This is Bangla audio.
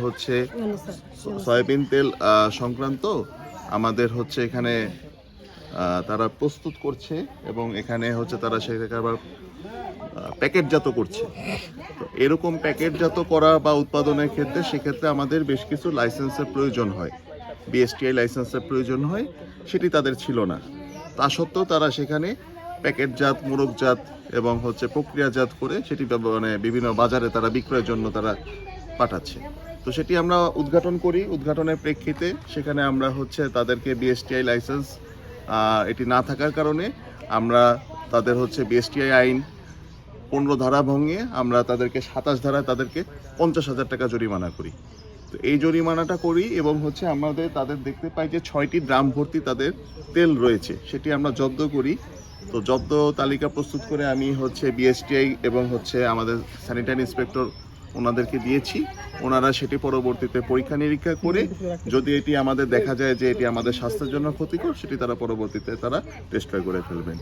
হচ্ছে সয়াবিন তেল সংক্রান্ত আমাদের হচ্ছে এখানে তারা প্রস্তুত করছে এবং এখানে হচ্ছে তারা সেটাকে আবার প্যাকেটজাত করছে। তো এরকম প্যাকেটজাত করা বা উৎপাদনের ক্ষেত্রে সেক্ষেত্রে আমাদের বেশ কিছু লাইসেন্সের প্রয়োজন হয়, বিএসটিআই লাইসেন্সের প্রয়োজন হয়, সেটি তাদের ছিল না। তা সত্ত্বেও তারা সেখানে প্যাকেটজাত, মোড়কজাত এবং হচ্ছে প্রক্রিয়াজাত করে সেটি মানে বিভিন্ন বাজারে তারা বিক্রয়ের জন্য তারা পাঠাচ্ছে। তো সেটি আমরা উদ্ঘাটন করি। উদ্ঘাটনের প্রেক্ষিতে সেখানে আমরা হচ্ছে তাদেরকে বিএসটিআই লাইসেন্স এটি না থাকার কারণে আমরা তাদের হচ্ছে বিএসটিআই আইন 15 ধারা ভঙ্গে আমরা তাদেরকে 27 ধারায় তাদেরকে 50,000 টাকা জরিমানা করি। তো এই জরিমানাটা করি এবং হচ্ছে আমাদের তাদের দেখতে পাই যে 6টি ড্রাম ভর্তি তাদের তেল রয়েছে, সেটি আমরা জব্দ করি। তো জব্দ তালিকা প্রস্তুত করে আমি হচ্ছে বিএসটিআই এবং হচ্ছে আমাদের স্যানিটারি ইন্সপেক্টর ওনাদেরকে দিয়েছি। ওনারা সেটি পরবর্তীতে পরীক্ষা নিরীক্ষা করে যদি এটি আমাদের দেখা যায় যে এটি আমাদের স্বাস্থ্যের জন্য ক্ষতিকর, সেটি তারা পরবর্তীতে তারা টেস্ট করে ফেলবেন।